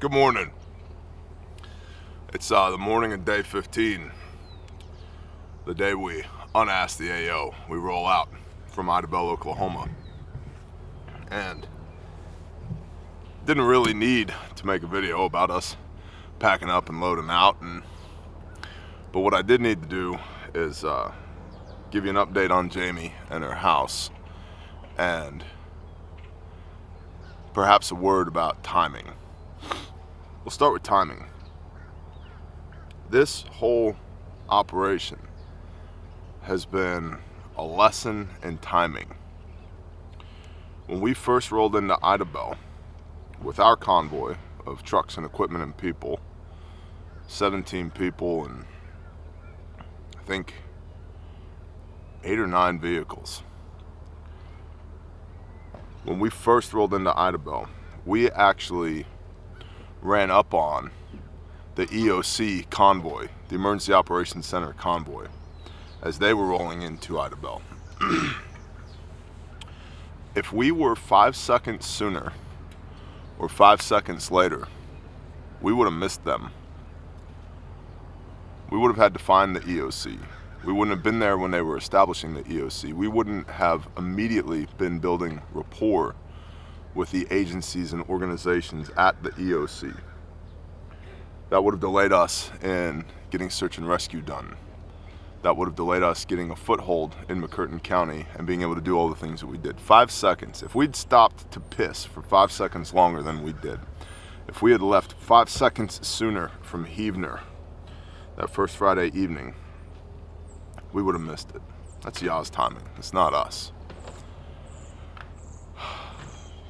Good morning. It's the morning of day 15, the day we unasked the AO. We roll out from Idabel, Oklahoma, and didn't really need to make a video about us packing up and loading out. But what I did need to do is give you an update on Jamie and her house, and perhaps a word about timing. We'll start with timing. This whole operation has been a lesson in timing. When we first rolled into Idabel with our convoy of trucks and equipment and people, 17 people and I think 8 or 9 vehicles. When we first rolled into Idabel, we actually ran up on the EOC convoy, the Emergency Operations Center convoy, as they were rolling into Idabel. If we were 5 seconds sooner or 5 seconds later, we would have missed them. We would have had to find the EOC. We wouldn't have been there when they were establishing the EOC. We wouldn't have immediately been building rapport with the agencies and organizations at the EOC. That would have delayed us in getting search and rescue done. That would have delayed us getting a foothold in McCurtain County and being able to do all the things that we did. 5 seconds. If we'd stopped to piss for 5 seconds longer than we did, if we had left 5 seconds sooner from Heavener that first Friday evening, we would have missed it. That's Yah's timing. It's not us.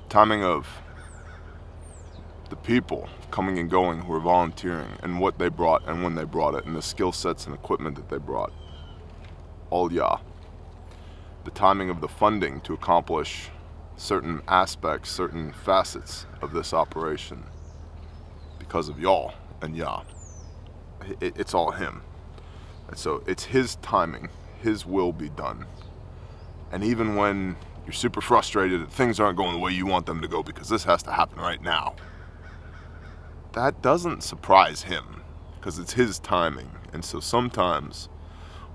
Timing of the people coming and going who were volunteering and what they brought and when they brought it and the skill sets and equipment that they brought. All Yah. The timing of the funding to accomplish certain aspects, certain facets of this operation because of y'all and Yah. It's all him. And so it's his timing, his will be done. And even when you're super frustrated that things aren't going the way you want them to go because this has to happen right now, that doesn't surprise him because it's his timing. And so sometimes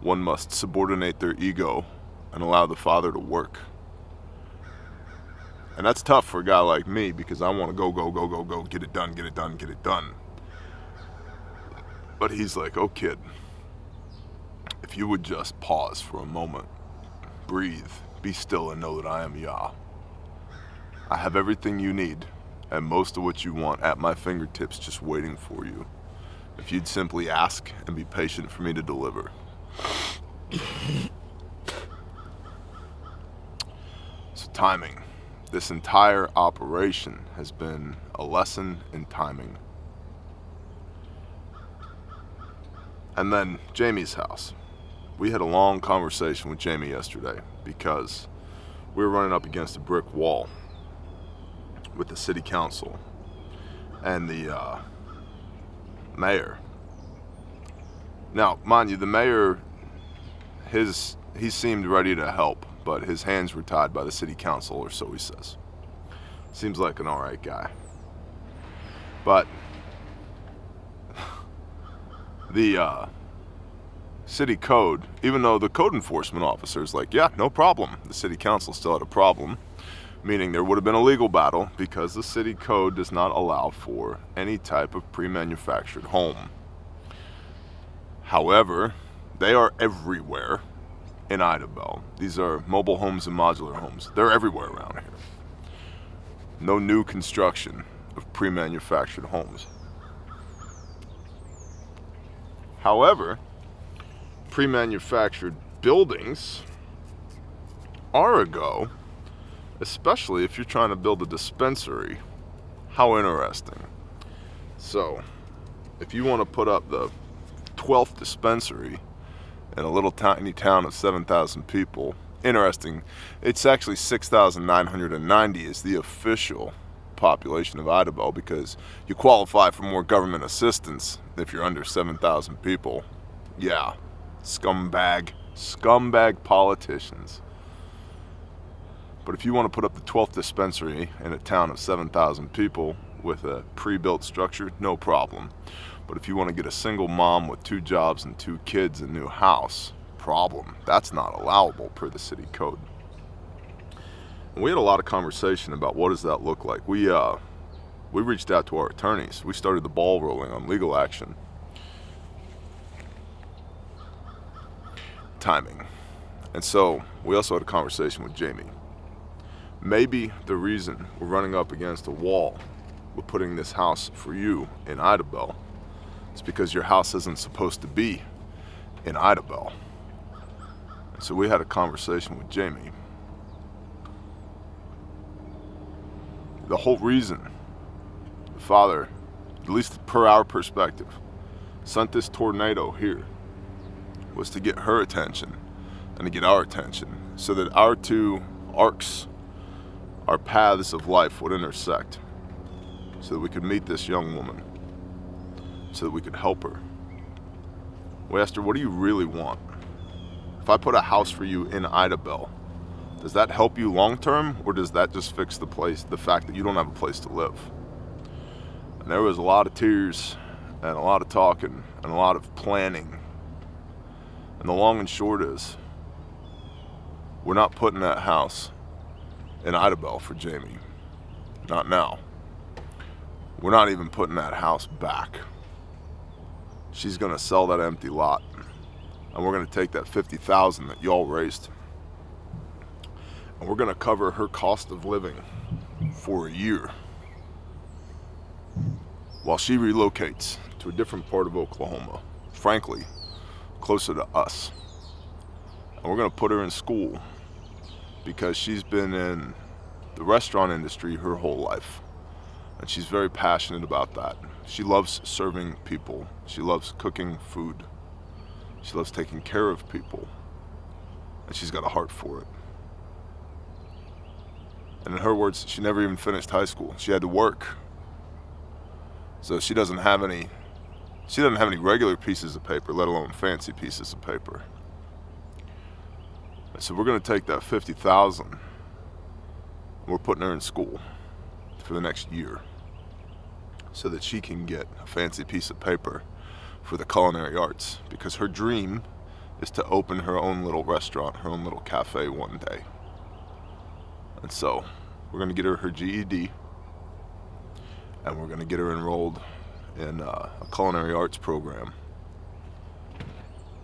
one must subordinate their ego and allow the Father to work. And that's tough for a guy like me because I want to go, get it done, get it done, get it done. But he's like, oh kid, if you would just pause for a moment, breathe, be still and know that I am Yah. I have everything you need and most of what you want at my fingertips just waiting for you. If you'd simply ask and be patient for me to deliver. So timing. This entire operation has been a lesson in timing. And then Jamie's house. We had a long conversation with Jamie yesterday because we were running up against a brick wall with the city council and the mayor. Now, mind you, the mayor, he seemed ready to help, but his hands were tied by the city council, or so he says. Seems like an alright guy. But the city code, even though the code enforcement officer is like, yeah, no problem, the city council still had a problem, meaning there would have been a legal battle because the city code does not allow for any type of pre-manufactured home. However, they are everywhere in Idabel. These are mobile homes and modular homes. They're everywhere around here. No new construction of pre-manufactured homes. However, pre-manufactured buildings are a go, especially if you're trying to build a dispensary. How interesting. So, if you want to put up the 12th dispensary in a little tiny town of 7,000 people, interesting, it's actually 6,990 is the official population of Idabel because you qualify for more government assistance if you're under 7,000 people. Yeah, scumbag politicians. But if you want to put up the 12th dispensary in a town of 7,000 people, with a pre-built structure, no problem. But if you want to get a single mom with 2 jobs and 2 kids and a new house, problem. That's not allowable per the city code. And we had a lot of conversation about what does that look like. We reached out to our attorneys. We started the ball rolling on legal action. Timing. And so we also had a conversation with Jamie. Maybe the reason we're running up against a wall with putting this house for you in Idabel is because your house isn't supposed to be in Idabel. And so we had a conversation with Jamie. The whole reason the father, at least per our perspective, sent this tornado here was to get her attention and to get our attention so that our 2 arcs, our paths of life would intersect, so that we could meet this young woman, so that we could help her. We asked her, what do you really want? If I put a house for you in Idabel, does that help you long term, or does that just fix the fact that you don't have a place to live? And there was a lot of tears and a lot of talking and a lot of planning. And the long and short is, we're not putting that house in Idabel for Jamie. Not now. We're not even putting that house back. She's gonna sell that empty lot, and we're gonna take that $50,000 that y'all raised, and we're gonna cover her cost of living for a year while she relocates to a different part of Oklahoma, frankly, closer to us. And we're gonna put her in school because she's been in the restaurant industry her whole life, and she's very passionate about that. She loves serving people. She loves cooking food. She loves taking care of people, and she's got a heart for it. And in her words, she never even finished high school. She had to work. So she doesn't have any regular pieces of paper, let alone fancy pieces of paper. And so we're gonna take that $50,000, and we're putting her in school for the next year so that she can get a fancy piece of paper for the culinary arts, because her dream is to open her own little restaurant, her own little cafe one day. And so we're gonna get her GED, and we're gonna get her enrolled in a culinary arts program,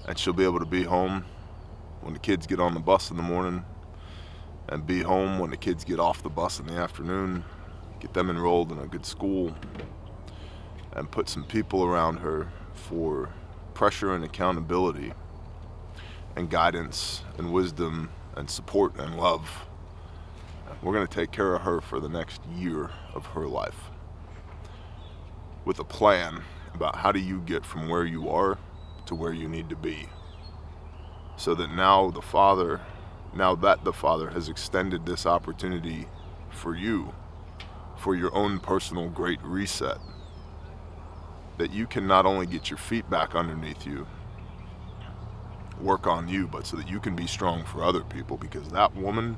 and she'll be able to be home when the kids get on the bus in the morning, and be home when the kids get off the bus in the afternoon, get them enrolled in a good school, and put some people around her for pressure and accountability and guidance and wisdom and support and love. We're going to take care of her for the next year of her life with a plan about how do you get from where you are to where you need to be, so that now that the Father has extended this opportunity for you, for your own personal great reset, that you can not only get your feet back underneath you, work on you, but so that you can be strong for other people, because that woman,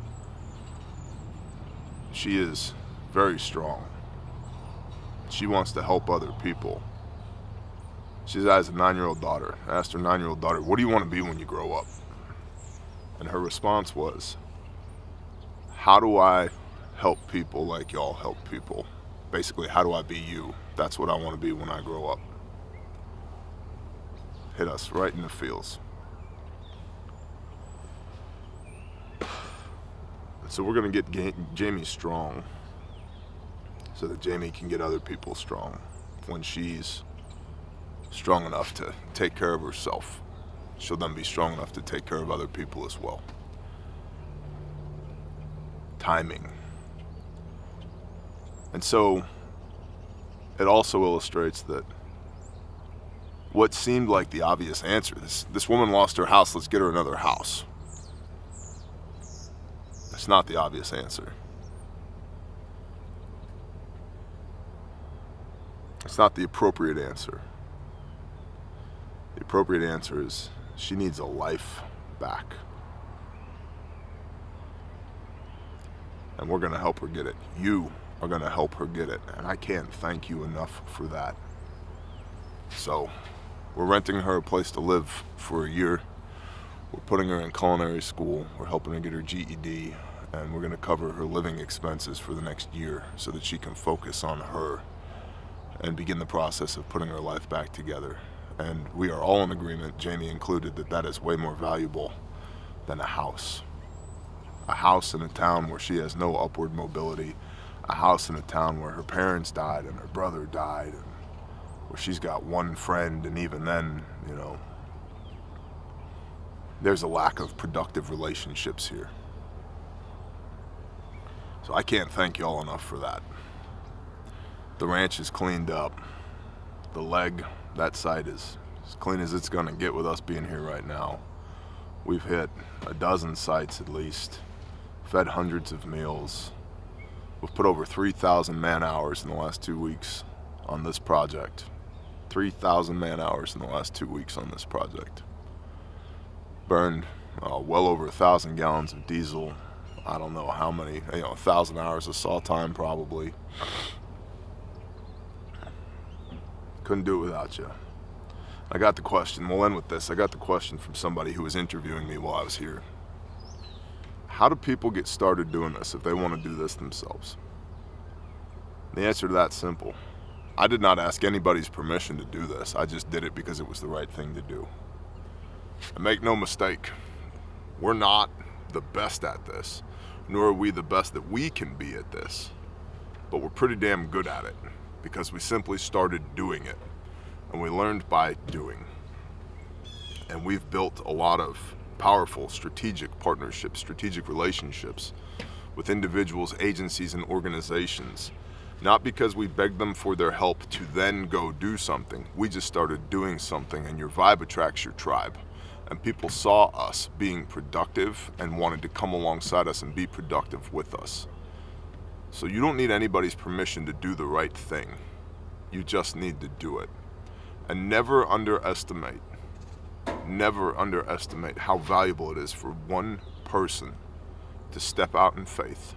she is very strong. She wants to help other people. She has a 9-year-old daughter. I asked her 9-year-old daughter, what do you want to be when you grow up? And her response was, how do I help people like y'all help people? Basically, how do I be you? That's what I want to be when I grow up. Hit us right in the feels. So we're going to get Jamie strong so that Jamie can get other people strong when she's strong enough to take care of herself. She'll then be strong enough to take care of other people as well. Timing. And so it also illustrates that what seemed like the obvious answer, this woman lost her house, let's get her another house. That's not the obvious answer. It's not the appropriate answer. The appropriate answer is she needs a life back. And we're going to help her get it. You are going to help her get it. And I can't thank you enough for that. So we're renting her a place to live for a year. We're putting her in culinary school. We're helping her get her GED. And we're going to cover her living expenses for the next year so that she can focus on her and begin the process of putting her life back together. And we are all in agreement, Jamie included, that that is way more valuable than a house. A house in a town where she has no upward mobility. A house in a town where her parents died and her brother died, and where she's got one friend, and even then, you know, there's a lack of productive relationships here. So I can't thank y'all enough for that. The ranch is cleaned up. The leg, that site is as clean as it's gonna get with us being here right now. We've hit a dozen sites at least, fed hundreds of meals. We've put over 3,000 man hours in the last 2 weeks on this project. 3,000 man hours in the last 2 weeks on this project. Burned well over 1,000 gallons of diesel. I don't know how many, 1,000 hours of saw time probably. Couldn't do it without you. I got the question, we'll end with this. I got the question from somebody who was interviewing me while I was here. How do people get started doing this if they want to do this themselves? The answer to that's simple. I did not ask anybody's permission to do this. I just did it because it was the right thing to do. And make no mistake, we're not the best at this, nor are we the best that we can be at this. But we're pretty damn good at it because we simply started doing it. And we learned by doing. And we've built a lot of powerful strategic partnerships, strategic relationships with individuals, agencies, and organizations. Not because we begged them for their help to then go do something. We just started doing something, and your vibe attracts your tribe. And people saw us being productive and wanted to come alongside us and be productive with us. So you don't need anybody's permission to do the right thing. You just need to do it. And never underestimate how valuable it is for one person to step out in faith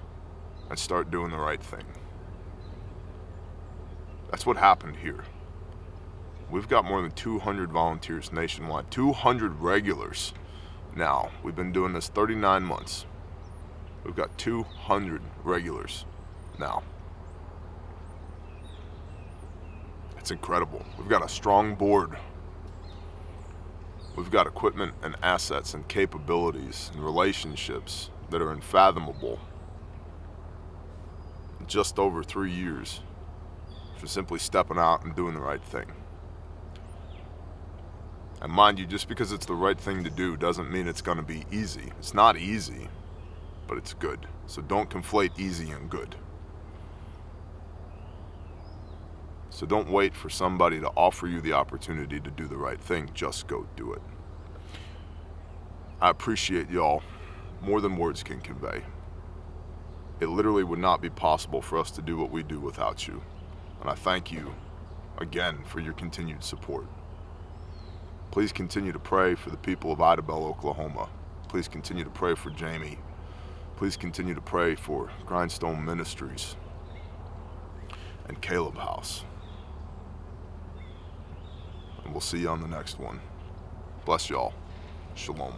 and start doing the right thing. That's what happened here. We've got more than 200 volunteers nationwide, 200 regulars now. We've been doing this 39 months. We've got 200 regulars now. It's incredible. We've got a strong board. We've got equipment and assets and capabilities and relationships that are unfathomable. In just over 3 years for simply stepping out and doing the right thing. And mind you, just because it's the right thing to do doesn't mean it's going to be easy. It's not easy, but it's good. So don't conflate easy and good. So don't wait for somebody to offer you the opportunity to do the right thing. Just go do it. I appreciate y'all more than words can convey. It literally would not be possible for us to do what we do without you. And I thank you again for your continued support. Please continue to pray for the people of Idabel, Oklahoma. Please continue to pray for Jamie. Please continue to pray for Grindstone Ministries and Caleb House. And we'll see you on the next one. Bless y'all. Shalom.